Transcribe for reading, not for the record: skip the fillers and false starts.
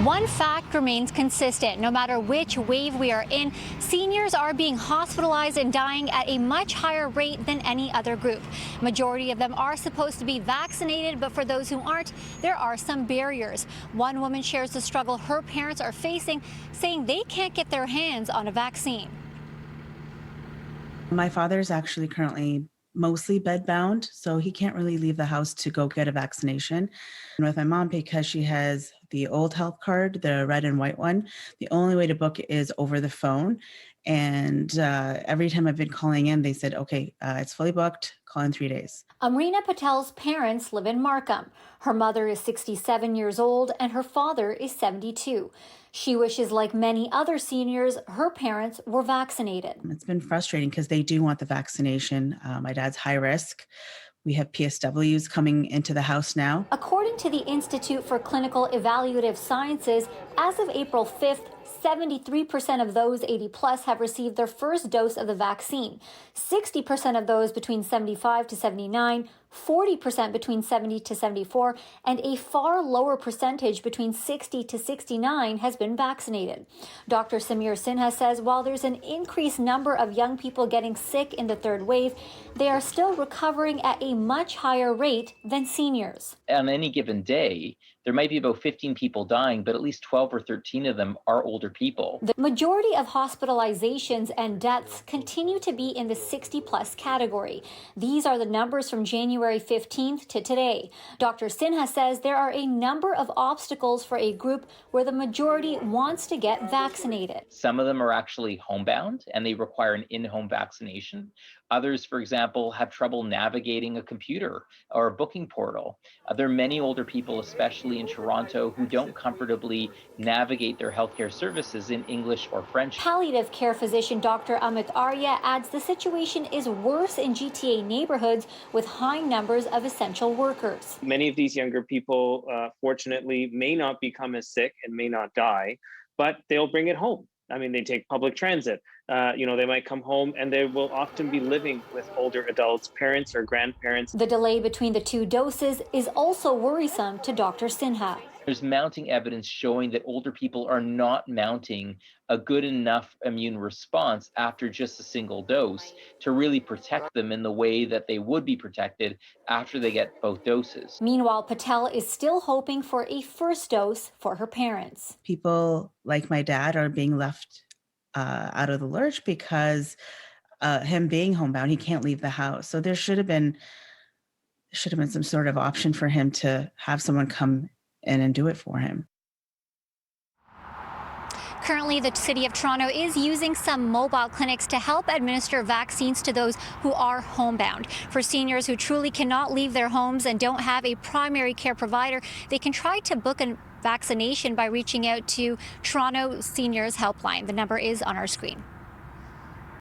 One fact remains consistent. No matter which wave we are in, seniors are being hospitalized and dying at a much higher rate than any other group. Majority of them are supposed to be vaccinated, but for those who aren't, there are some barriers. One woman shares the struggle her parents are facing, saying they can't get their hands on a vaccine. My father is actually currently mostly bedbound, so he can't really leave the house to go get a vaccination. And with my mom, because she has the old health card, the red and white one, the only way to book is over the phone. And every time I've been calling in, they said, okay, it's fully booked, call in 3 days. Amrina Patel's parents live in Markham. Her mother is 67 years old and her father is 72. She wishes, like many other seniors, her parents were vaccinated. It's been frustrating because they do want the vaccination. My dad's high risk. We have PSWs coming into the house now. According to the Institute for Clinical Evaluative Sciences, as of April 5th, 73% of those 80 plus have received their first dose of the vaccine. 60% of those between 75 to 79, 40% between 70 to 74, and a far lower percentage between 60 to 69 has been vaccinated. Dr. Samir Sinha says while there's an increased number of young people getting sick in the third wave, they are still recovering at a much higher rate than seniors. On any given day, there might be about 15 people dying, but at least 12 or 13 of them are older people. The majority of hospitalizations and deaths continue to be in the 60-plus category. These are the numbers from January 15th to today. Dr. Sinha says there are a number of obstacles for a group where the majority wants to get vaccinated. Some of them are actually homebound and they require an in-home vaccination. Others, for example, have trouble navigating a computer or a booking portal. There are many older people, especially in Toronto, who don't comfortably navigate their healthcare services in English or French. Palliative care physician Dr. Amit Arya adds the situation is worse in GTA neighborhoods with high numbers of essential workers. Many of these younger people, fortunately, may not become as sick and may not die, but they'll bring it home. I mean, they take public transit. They might come home and they will often be living with older adults, parents or grandparents. The delay between the two doses is also worrisome to Dr. Sinha. There's mounting evidence showing that older people are not mounting a good enough immune response after just a single dose to really protect them in the way that they would be protected after they get both doses. Meanwhile, Patel is still hoping for a first dose for her parents. People like my dad are being left out of the lurch because him being homebound, he can't leave the house. So there should have been some sort of option for him to have someone come in and do it for him. Currently, the City of Toronto is using some mobile clinics to help administer vaccines to those who are homebound. For seniors who truly cannot leave their homes and don't have a primary care provider, they can try to book a vaccination by reaching out to Toronto Seniors Helpline. The number is on our screen.